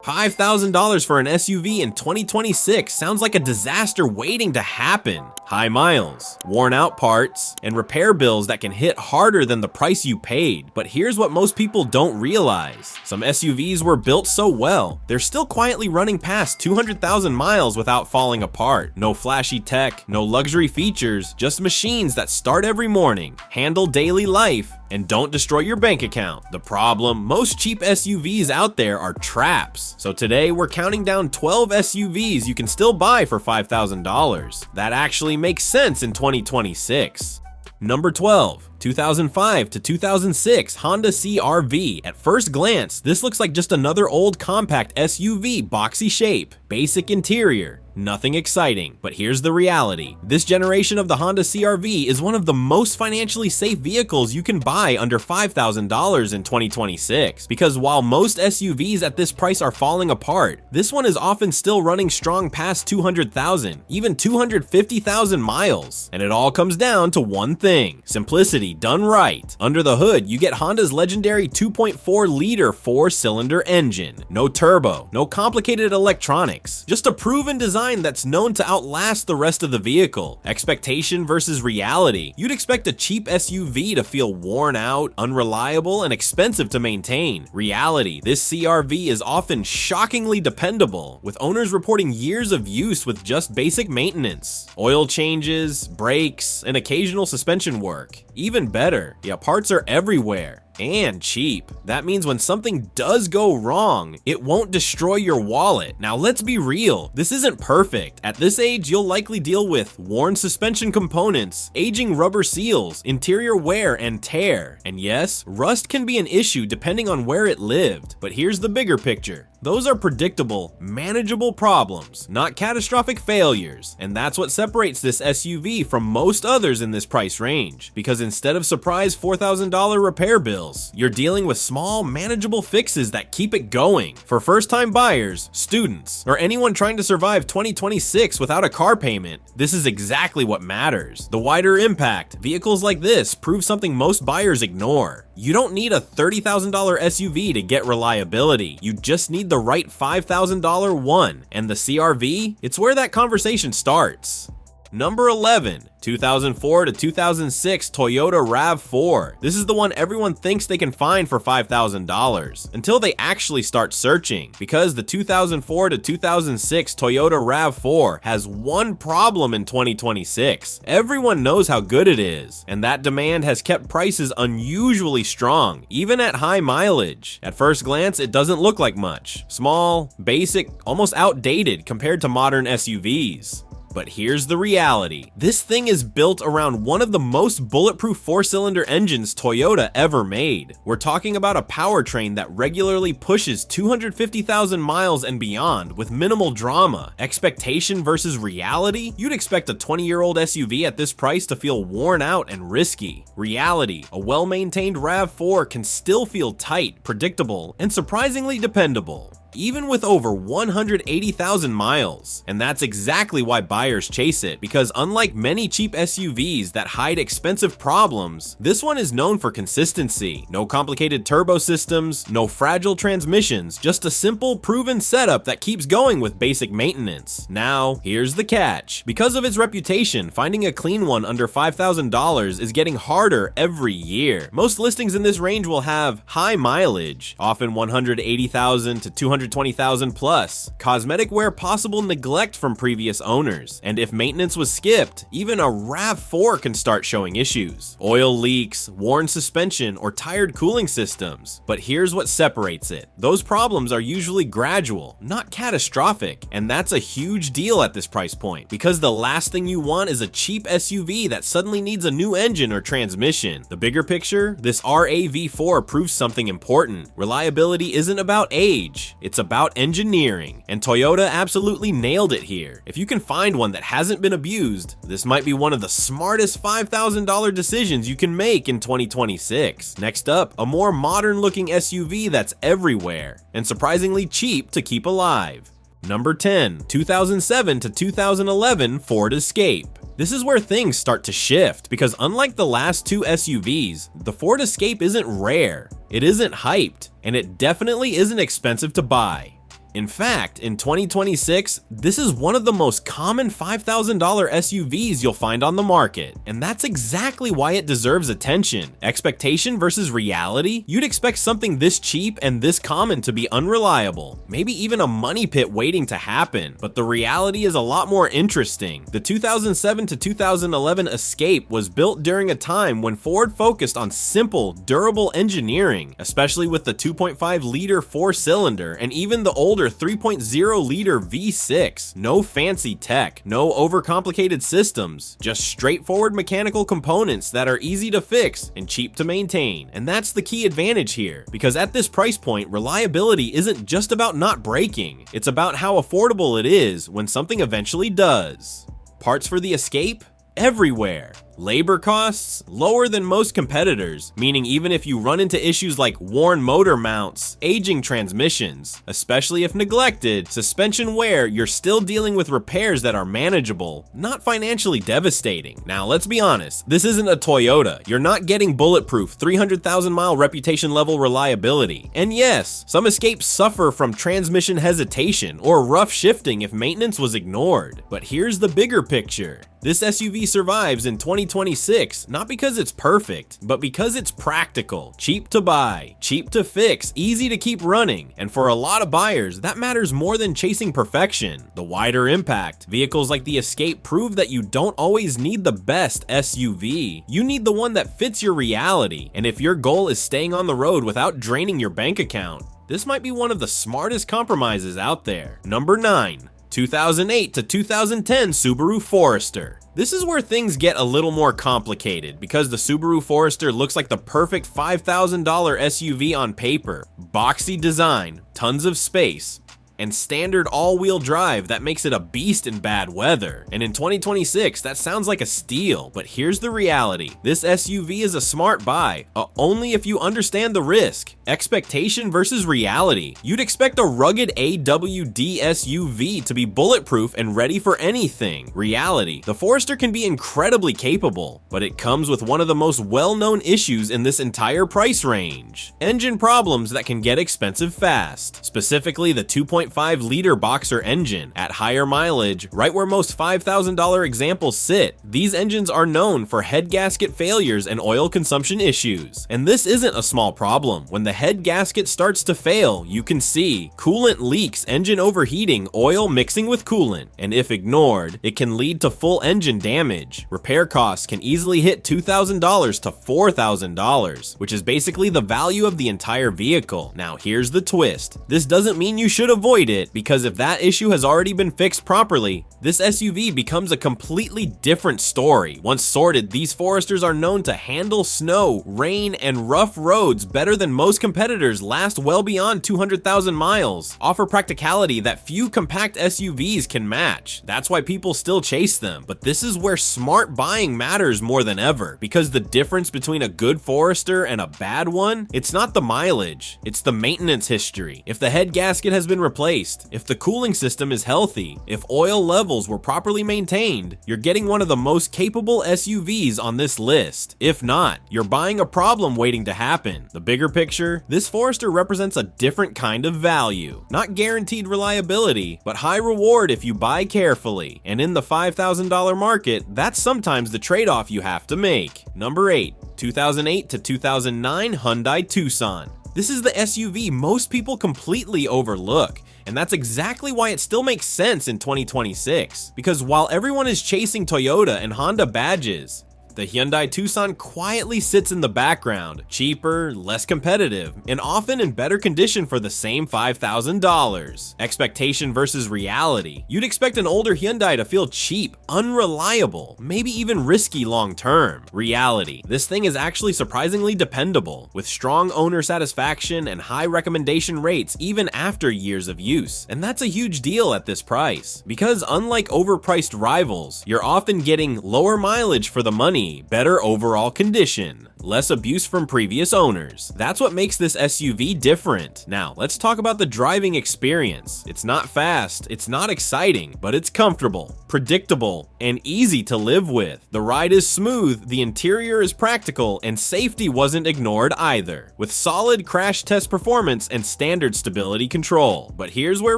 $5,000 for an SUV in 2026 sounds like a disaster waiting to happen. High miles, worn out parts, and repair bills that can hit harder than the price you paid. But here's what most people don't realize. Some SUVs were built so well, they're still quietly running past 200,000 miles without falling apart. No flashy tech, no luxury features, just machines that start every morning, handle daily life, and don't destroy your bank account. The problem, most cheap SUVs out there are traps. So today we're counting down 12 SUVs you can still buy for $5,000. That actually makes sense in 2026. Number 12. 2005 to 2006 Honda CR-V. At first glance, this looks like just another old compact SUV, boxy shape, basic interior, nothing exciting. But here's the reality. This generation of the Honda CR-V is one of the most financially safe vehicles you can buy under $5,000 in 2026. Because while most SUVs at this price are falling apart, this one is often still running strong past 200,000, even 250,000 miles. And it all comes down to one thing: simplicity done right. Under the hood, you get Honda's legendary 2.4-liter 4-cylinder engine. No turbo, no complicated electronics, just a proven design that's known to outlast the rest of the vehicle. Expectation versus reality. You'd expect a cheap SUV to feel worn out, unreliable, and expensive to maintain. Reality, this CR-V is often shockingly dependable, with owners reporting years of use with just basic maintenance. Oil changes, brakes, and occasional suspension work. Even better, yeah, parts are everywhere. And cheap. That means when something does go wrong, it won't destroy your wallet. Now let's be real, this isn't perfect. At this age, you'll likely deal with worn suspension components, aging rubber seals, interior wear and tear. And yes, rust can be an issue depending on where it lived. But here's the bigger picture. Those are predictable, manageable problems, not catastrophic failures. And that's what separates this SUV from most others in this price range. Because instead of surprise $4,000 repair bills, you're dealing with small, manageable fixes that keep it going. For first-time buyers, students, or anyone trying to survive 2026 without a car payment, this is exactly what matters. The wider impact, vehicles like this prove something most buyers ignore. You don't need a $30,000 SUV to get reliability. You just need the right $5,000 one. And the CR-V? It's where that conversation starts. Number 11. 2004 to 2006 Toyota RAV4. This is the one everyone thinks they can find for $5,000 until they actually start searching, because the 2004 to 2006 Toyota RAV4 has one problem in 2026. Everyone knows how good it is, and that demand has kept prices unusually strong, even at high mileage. At first glance, it doesn't look like much. Small, basic, almost outdated compared to modern SUVs. But here's the reality. This thing is built around one of the most bulletproof 4-cylinder engines Toyota ever made. We're talking about a powertrain that regularly pushes 250,000 miles and beyond with minimal drama. Expectation versus reality? You'd expect a 20-year-old SUV at this price to feel worn out and risky. Reality, a well-maintained RAV4 can still feel tight, predictable, and surprisingly dependable, even with over 180,000 miles. And that's exactly why buyers chase it, because unlike many cheap SUVs that hide expensive problems, this one is known for consistency. No complicated turbo systems, no fragile transmissions, just a simple, proven setup that keeps going with basic maintenance. Now, here's the catch. Because of its reputation, finding a clean one under $5,000 is getting harder every year. Most listings in this range will have high mileage, often 180,000 to 220,000 plus, cosmetic wear, possible neglect from previous owners, and if maintenance was skipped, even a RAV4 can start showing issues. Oil leaks, worn suspension, or tired cooling systems. But here's what separates it. Those problems are usually gradual, not catastrophic, and that's a huge deal at this price point, because the last thing you want is a cheap SUV that suddenly needs a new engine or transmission. The bigger picture, this RAV4 proves something important. Reliability isn't about age. It's about engineering, and Toyota absolutely nailed it here. If you can find one that hasn't been abused, this might be one of the smartest $5,000 decisions you can make in 2026. Next up, a more modern-looking SUV that's everywhere, and surprisingly cheap to keep alive. Number 10. 2007 to 2011 Ford Escape. This is where things start to shift, because unlike the last two SUVs, the Ford Escape isn't rare, it isn't hyped, and it definitely isn't expensive to buy. In fact, in 2026, this is one of the most common $5,000 SUVs you'll find on the market, and that's exactly why it deserves attention. Expectation versus reality? You'd expect something this cheap and this common to be unreliable, maybe even a money pit waiting to happen, but the reality is a lot more interesting. The 2007 to 2011 Escape was built during a time when Ford focused on simple, durable engineering, especially with the 2.5-liter four-cylinder and even the older 3.0-liter V6. No fancy tech, no overcomplicated systems, just straightforward mechanical components that are easy to fix and cheap to maintain. And that's the key advantage here, because at this price point, reliability isn't just about not breaking, it's about how affordable it is when something eventually does. Parts for the Escape? Everywhere. Labor costs? Lower than most competitors, meaning even if you run into issues like worn motor mounts, aging transmissions, especially if neglected, suspension wear, you're still dealing with repairs that are manageable, not financially devastating. Now let's be honest, this isn't a Toyota. You're not getting bulletproof 300,000-mile reputation level reliability. And yes, some Escapes suffer from transmission hesitation or rough shifting if maintenance was ignored. But here's the bigger picture. This SUV survives in 2026, not because it's perfect, but because it's practical, cheap to buy, cheap to fix, easy to keep running, and for a lot of buyers, that matters more than chasing perfection. The wider impact, vehicles like the Escape prove that you don't always need the best SUV, you need the one that fits your reality, and if your goal is staying on the road without draining your bank account, this might be one of the smartest compromises out there. Number 9. 2008 to 2010 Subaru Forester. This is where things get a little more complicated because the Subaru Forester looks like the perfect $5,000 SUV on paper. Boxy design, tons of space, and standard all-wheel drive that makes it a beast in bad weather. And in 2026, that sounds like a steal, but here's the reality. This SUV is a smart buy, only if you understand the risk. Expectation versus reality. You'd expect a rugged AWD SUV to be bulletproof and ready for anything. Reality. The Forester can be incredibly capable, but it comes with one of the most well-known issues in this entire price range. Engine problems that can get expensive fast. Specifically the 2.5-liter boxer engine. At higher mileage, right where most $5,000 examples sit, these engines are known for head gasket failures and oil consumption issues. And this isn't a small problem. When the head gasket starts to fail, you can see coolant leaks, engine overheating, oil mixing with coolant, and if ignored, it can lead to full engine damage. Repair costs can easily hit $2,000 to $4,000, which is basically the value of the entire vehicle. Now here's the twist. This doesn't mean you should avoid it, because if that issue has already been fixed properly, this SUV becomes a completely different story. Once sorted, these Foresters are known to handle snow, rain, and rough roads better than most competitors, last well beyond 200,000 miles, offer practicality that few compact SUVs can match. That's why people still chase them. But this is where smart buying matters more than ever, because the difference between a good Forester and a bad one, it's not the mileage, it's the maintenance history. If the head gasket has been replaced, if the cooling system is healthy, if oil levels were properly maintained, you're getting one of the most capable SUVs on this list. If not, you're buying a problem waiting to happen. The bigger picture, this Forester represents a different kind of value. Not guaranteed reliability, but high reward if you buy carefully. And in the $5,000 market, that's sometimes the trade-off you have to make. Number 8. 2008 to 2009 Hyundai Tucson. This is the SUV most people completely overlook, and that's exactly why it still makes sense in 2026. Because while everyone is chasing Toyota and Honda badges, the Hyundai Tucson quietly sits in the background, cheaper, less competitive, and often in better condition for the same $5,000. Expectation versus reality. You'd expect an older Hyundai to feel cheap, unreliable, maybe even risky long term. Reality. This thing is actually surprisingly dependable, with strong owner satisfaction and high recommendation rates even after years of use. And that's a huge deal at this price, because unlike overpriced rivals, you're often getting lower mileage for the money, better overall condition. less abuse from previous owners. That's what makes this SUV different. Now, let's talk about the driving experience. It's not fast, it's not exciting, but it's comfortable, predictable, and easy to live with. The ride is smooth, the interior is practical, and safety wasn't ignored either, with solid crash test performance and standard stability control. But here's where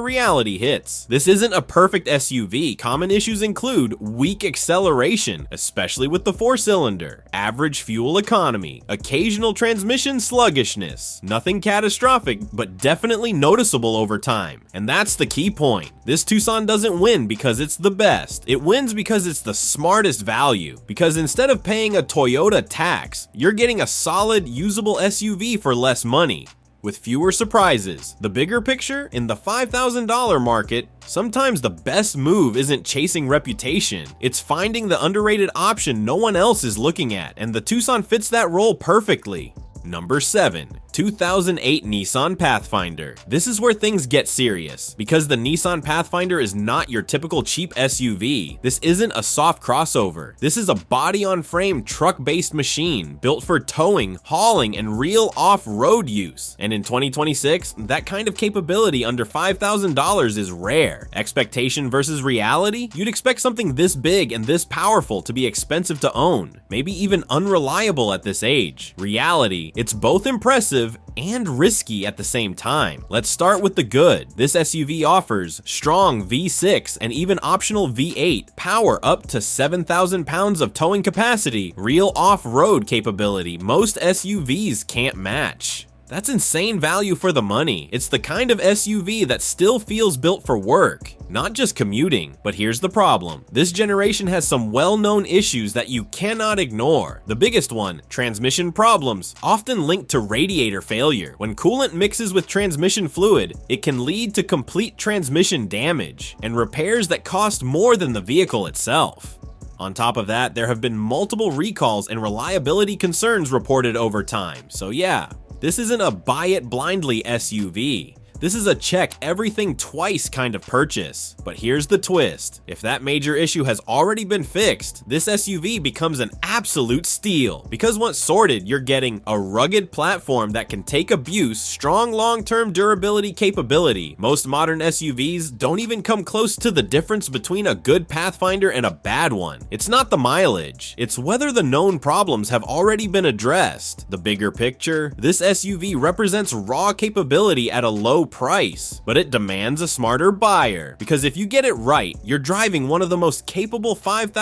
reality hits. This isn't a perfect SUV. Common issues include weak acceleration, especially with the 4-cylinder, average fuel economy, occasional transmission sluggishness, nothing catastrophic, but definitely noticeable over time. And that's the key point. This Tucson doesn't win because it's the best. It wins because it's the smartest value. Because instead of paying a Toyota tax, you're getting a solid, usable SUV for less money, with fewer surprises. The bigger picture, in the $5,000 market, sometimes the best move isn't chasing reputation, it's finding the underrated option no one else is looking at, and the Tucson fits that role perfectly. Number 7. 2008 Nissan Pathfinder. This is where things get serious, because the Nissan Pathfinder is not your typical cheap SUV. This isn't a soft crossover. This is a body-on-frame truck-based machine built for towing, hauling, and real off-road use. And in 2026, that kind of capability under $5,000 is rare. Expectation versus reality? You'd expect something this big and this powerful to be expensive to own, maybe even unreliable at this age. Reality, it's both impressive and risky at the same time. Let's start with the good. This SUV offers strong V6 and even optional V8, power up to 7,000 pounds of towing capacity, real off-road capability most SUVs can't match. That's insane value for the money. It's the kind of SUV that still feels built for work, not just commuting. But here's the problem. This generation has some well-known issues that you cannot ignore. The biggest one, transmission problems, often linked to radiator failure. When coolant mixes with transmission fluid, it can lead to complete transmission damage and repairs that cost more than the vehicle itself. On top of that, there have been multiple recalls and reliability concerns reported over time. So yeah, this isn't a buy it blindly SUV. This is a check everything twice kind of purchase. But here's the twist. If that major issue has already been fixed, this SUV becomes an absolute steal. Because once sorted, you're getting a rugged platform that can take abuse, strong long-term durability capability. Most modern SUVs don't even come close to the difference between a good Pathfinder and a bad one. It's not the mileage, it's whether the known problems have already been addressed. The bigger picture, this SUV represents raw capability at a low price, but it demands a smarter buyer, because if you get it right, you're driving one of the most capable $5,000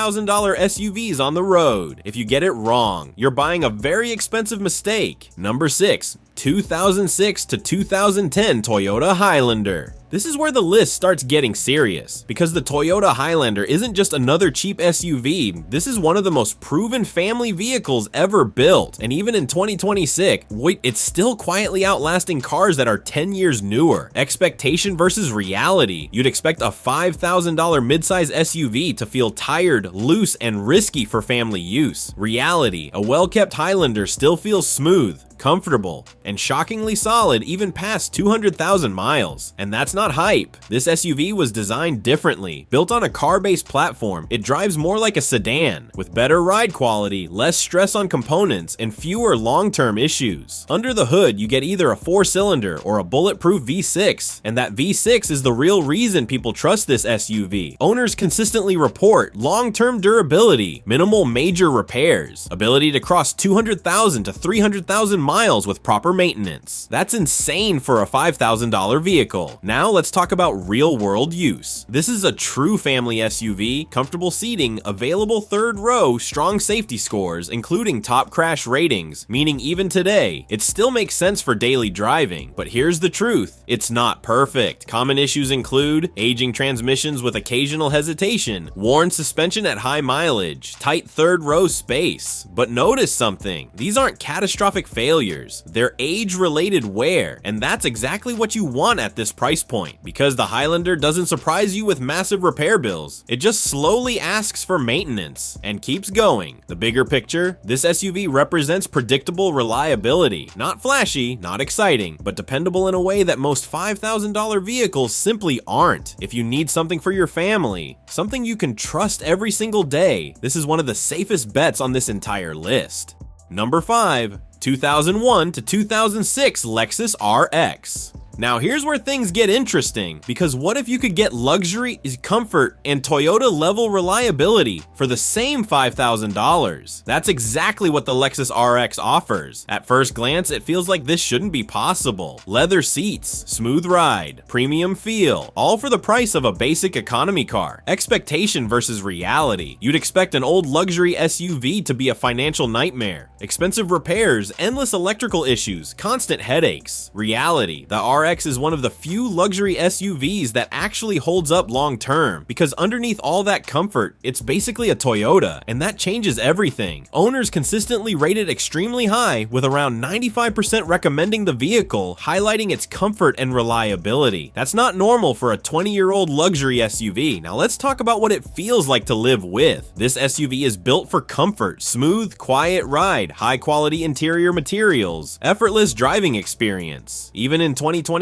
SUVs on the road. If you get it wrong, you're buying a very expensive mistake. Number 6. 2006 to 2010 Toyota Highlander. This is where the list starts getting serious, because the Toyota Highlander isn't just another cheap SUV, this is one of the most proven family vehicles ever built, and even in 2026, it's still quietly outlasting cars that are 10 years newer. Expectation versus reality. You'd expect a $5,000 midsize SUV to feel tired, loose, and risky for family use. Reality. A well-kept Highlander still feels smooth, comfortable, and shockingly solid even past 200,000 miles. And that's not hype. This SUV was designed differently. Built on a car-based platform, it drives more like a sedan, with better ride quality, less stress on components, and fewer long-term issues. Under the hood, you get either a 4-cylinder or a bulletproof V6, and that V6 is the real reason people trust this SUV. Owners consistently report long-term durability, minimal major repairs, ability to cross 200,000 to 300,000 miles with proper maintenance. That's insane for a $5,000 vehicle. Now let's talk about real-world use. This is a true family SUV, comfortable seating, available third row, strong safety scores, including top crash ratings, meaning even today, it still makes sense for daily driving. But here's the truth, it's not perfect. Common issues include aging transmissions with occasional hesitation, worn suspension at high mileage, tight third row space. But notice something, these aren't catastrophic failures, they're age-related wear, and that's exactly what you want at this price point, because the Highlander doesn't surprise you with massive repair bills, it just slowly asks for maintenance and keeps going. The bigger picture, this SUV represents predictable reliability, not flashy, not exciting, but dependable in a way that most $5,000 vehicles simply aren't. If you need something for your family, something you can trust every single day, this is one of the safest bets on this entire list. Number 5. 2001 to 2006 Lexus RX. Now here's where things get interesting, because what if you could get luxury, comfort, and Toyota level reliability for the same $5,000? That's exactly what the Lexus RX offers. At first glance, it feels like this shouldn't be possible. Leather seats, smooth ride, premium feel, all for the price of a basic economy car. Expectation versus reality. You'd expect an old luxury SUV to be a financial nightmare. Expensive repairs, endless electrical issues, constant headaches. Reality. The RX is one of the few luxury SUVs that actually holds up long term, because underneath all that comfort, it's basically a Toyota, and that changes everything. Owners consistently rate it extremely high, with around 95% recommending the vehicle, highlighting its comfort and reliability. That's not normal for a 20-year-old luxury SUV. Now let's talk about what it feels like to live with. This SUV is built for comfort, smooth, quiet ride, high-quality interior materials, effortless driving experience. Even in 2026,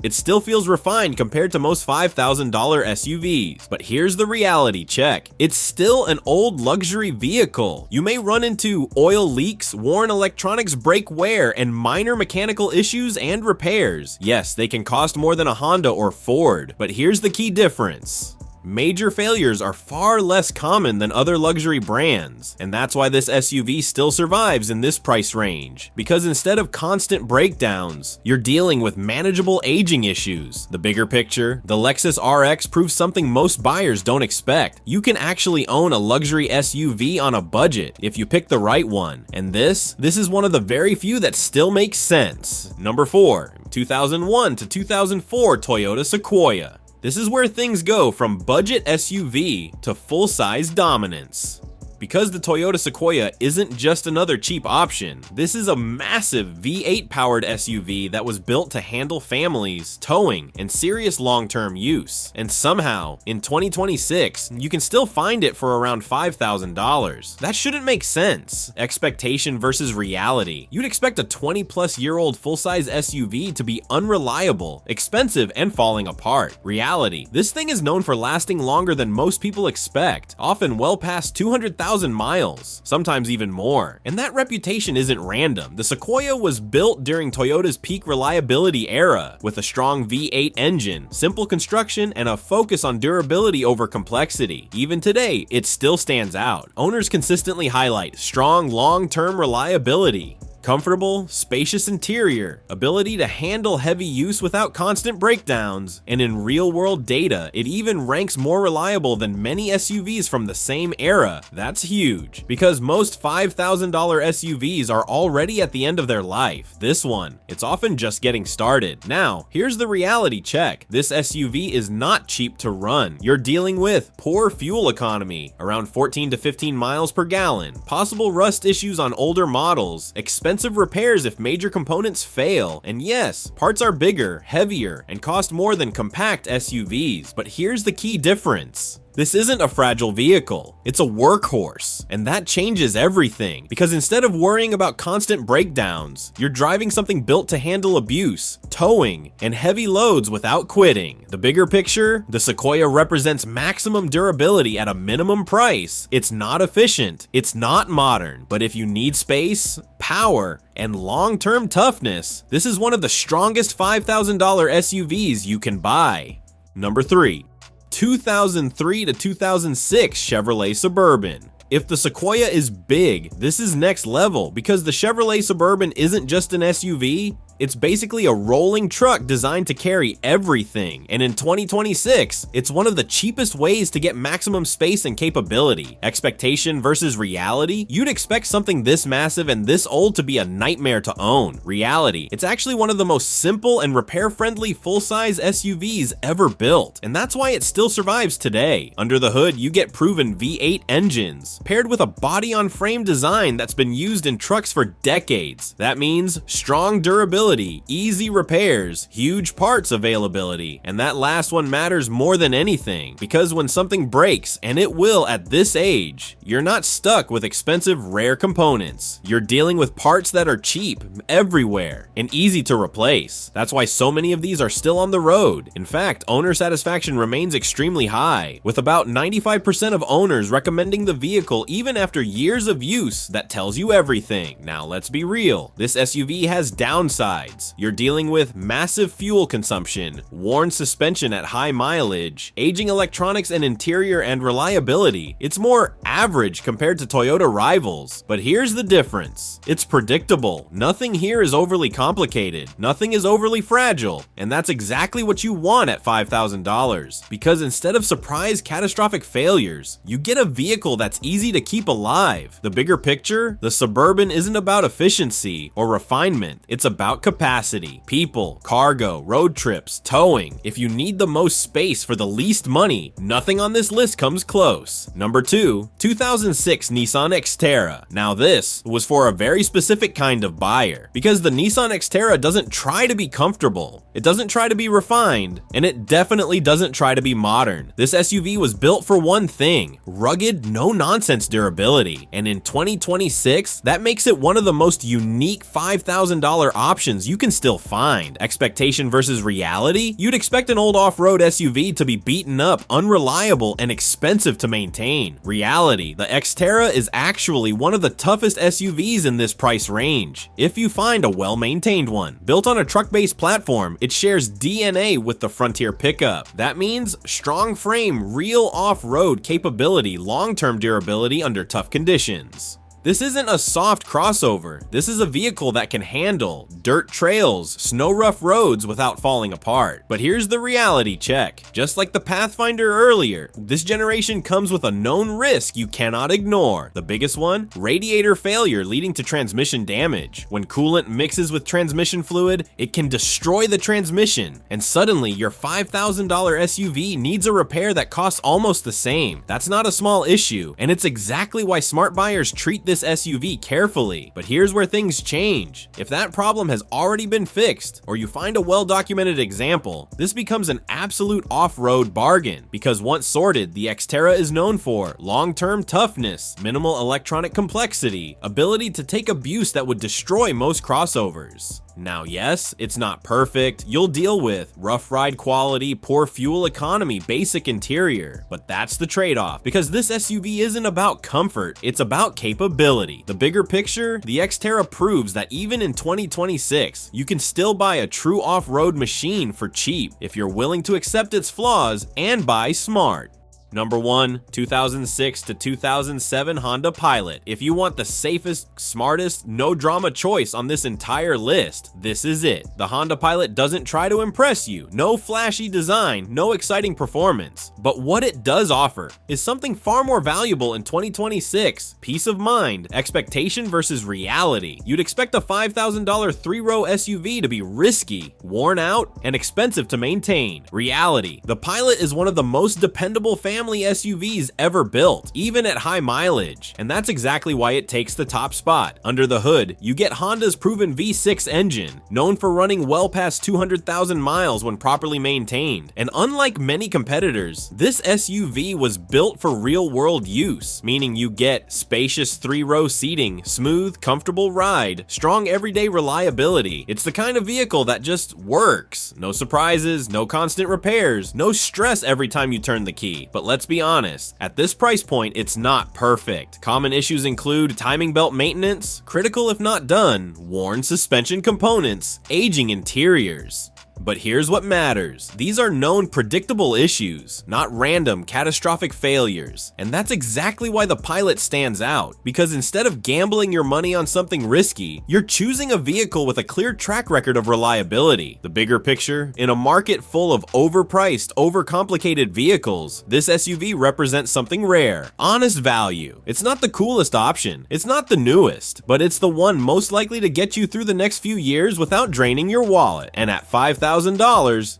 it still feels refined compared to most $5,000 SUVs. But here's the reality check. It's still an old luxury vehicle. You may run into oil leaks, worn electronics break wear, and minor mechanical issues and repairs. Yes, they can cost more than a Honda or Ford, but here's the key difference. Major failures are far less common than other luxury brands, and that's why this SUV still survives in this price range. Because instead of constant breakdowns, you're dealing with manageable aging issues. The bigger picture, the Lexus RX proves something most buyers don't expect. You can actually own a luxury SUV on a budget if you pick the right one, and this is one of the very few that still makes sense. Number 4. 2001 to 2004 Toyota Sequoia. This is where things go from budget SUV to full-size dominance. Because the Toyota Sequoia isn't just another cheap option, this is a massive V8 powered SUV that was built to handle families, towing, and serious long-term use. And somehow, in 2026, you can still find it for around $5,000. That shouldn't make sense. Expectation versus reality. You'd expect a 20-plus-year-old full-size SUV to be unreliable, expensive, and falling apart. Reality. This thing is known for lasting longer than most people expect, often well past 200,000 miles, sometimes even more. And that reputation isn't random. The Sequoia was built during Toyota's peak reliability era, with a strong V8 engine, simple construction, and a focus on durability over complexity. Even today, it still stands out. Owners consistently highlight strong long-term reliability, comfortable, spacious interior, ability to handle heavy use without constant breakdowns, and in real-world data, it even ranks more reliable than many SUVs from the same era. That's huge, because most $5,000 SUVs are already at the end of their life. This one, it's often just getting started. Now, here's the reality check. This SUV is not cheap to run. You're dealing with poor fuel economy, around 14 to 15 miles per gallon, possible rust issues on older models, expensive repairs if major components fail, and yes, parts are bigger, heavier, and cost more than compact SUVs. But here's the key difference. This isn't a fragile vehicle, it's a workhorse, and that changes everything, because instead of worrying about constant breakdowns, you're driving something built to handle abuse, towing, and heavy loads without quitting. The bigger picture, the Sequoia represents maximum durability at a minimum price. It's not efficient, it's not modern, but if you need space, power, and long-term toughness, this is one of the strongest $5,000 SUVs you can buy. Number 3. 2003 to 2006 Chevrolet Suburban. If the Sequoia is big, this is next level, because the Chevrolet Suburban isn't just an SUV, it's basically a rolling truck designed to carry everything. And in 2026, it's one of the cheapest ways to get maximum space and capability. Expectation versus reality? You'd expect something this massive and this old to be a nightmare to own. Reality, it's actually one of the most simple and repair-friendly full-size SUVs ever built. And that's why it still survives today. Under the hood, you get proven V8 engines, paired with a body-on-frame design that's been used in trucks for decades. That means strong durability reliability, easy repairs, huge parts availability, and that last one matters more than anything, because when something breaks, and it will at this age, you're not stuck with expensive, rare components. You're dealing with parts that are cheap everywhere and easy to replace. That's why so many of these are still on the road. In fact, owner satisfaction remains extremely high, with about 95% of owners recommending the vehicle even after years of use. That tells you everything. Now let's be real, this SUV has downsides. You're dealing with massive fuel consumption, worn suspension at high mileage, aging electronics and interior, and reliability. It's more average compared to Toyota rivals. But here's the difference. It's predictable. Nothing here is overly complicated. Nothing is overly fragile. And that's exactly what you want at $5,000. Because instead of surprise catastrophic failures, you get a vehicle that's easy to keep alive. The bigger picture, the Suburban isn't about efficiency or refinement. It's about capacity, people, cargo, road trips, towing. If you need the most space for the least money, nothing on this list comes close. Number 2, 2006 Nissan Xterra. Now this was for a very specific kind of buyer, because the Nissan Xterra doesn't try to be comfortable, it doesn't try to be refined, and it definitely doesn't try to be modern. This SUV was built for one thing: rugged, no-nonsense durability. And in 2026, that makes it one of the most unique $5,000 options you can still find. Expectation versus reality? You'd expect an old off-road SUV to be beaten up, unreliable, and expensive to maintain. Reality: the Xterra is actually one of the toughest SUVs in this price range, if you find a well-maintained one. Built on a truck-based platform, it shares DNA with the Frontier pickup. That means strong frame, real off-road capability, long-term durability under tough conditions. This isn't a soft crossover. This is a vehicle that can handle dirt trails, snow rough roads without falling apart. But here's the reality check. Just like the Pathfinder earlier, this generation comes with a known risk you cannot ignore. The biggest one? Radiator failure leading to transmission damage. When coolant mixes with transmission fluid, it can destroy the transmission, and suddenly your $5,000 SUV needs a repair that costs almost the same. That's not a small issue, and it's exactly why smart buyers treat this SUV carefully. But here's where things change. If that problem has already been fixed, or you find a well-documented example, this becomes an absolute off-road bargain, because once sorted, the Xterra is known for long-term toughness, minimal electronic complexity, ability to take abuse that would destroy most crossovers. Now yes, it's not perfect. You'll deal with rough ride quality, poor fuel economy, basic interior, but that's the trade-off, because this SUV isn't about comfort, it's about capability. The bigger picture, the Xterra proves that even in 2026, you can still buy a true off-road machine for cheap if you're willing to accept its flaws and buy smart. Number 1, 2006 to 2007 Honda Pilot. If you want the safest, smartest, no drama choice on this entire list, this is it. The Honda Pilot doesn't try to impress you. No flashy design, no exciting performance. But what it does offer is something far more valuable in 2026. Peace of mind, expectation versus reality. You'd expect a $5,000 three-row SUV to be risky, worn out, and expensive to maintain. Reality: the Pilot is one of the most dependable family SUVs ever built, even at high mileage, and that's exactly why it takes the top spot. Under the hood, you get Honda's proven V6 engine, known for running well past 200,000 miles when properly maintained. And unlike many competitors, this SUV was built for real-world use, meaning you get spacious three-row seating, smooth, comfortable ride, strong everyday reliability. It's the kind of vehicle that just works. No surprises, no constant repairs, no stress every time you turn the key. But let's be honest, at this price point, it's not perfect. Common issues include timing belt maintenance, critical if not done, worn suspension components, aging interiors. But here's what matters. These are known predictable issues, not random catastrophic failures. And that's exactly why the Pilot stands out, because instead of gambling your money on something risky, you're choosing a vehicle with a clear track record of reliability. The bigger picture, in a market full of overpriced, overcomplicated vehicles, this SUV represents something rare, honest value. It's not the coolest option, it's not the newest, but it's the one most likely to get you through the next few years without draining your wallet. And at $5,000,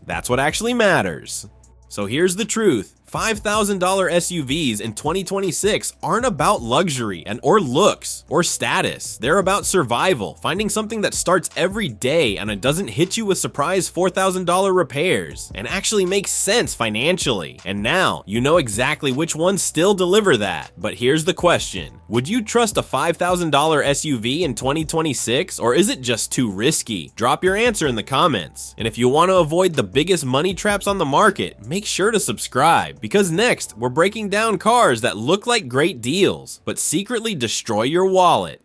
that's what actually matters. So here's the truth. $5,000 SUVs in 2026 aren't about luxury or looks or status. They're about survival, finding something that starts every day and it doesn't hit you with surprise $4,000 repairs and actually makes sense financially. And now you know exactly which ones still deliver that. But here's the question. Would you trust a $5,000 SUV in 2026, or is it just too risky? Drop your answer in the comments. And if you want to avoid the biggest money traps on the market, make sure to subscribe, because next we're breaking down cars that look like great deals, but secretly destroy your wallet.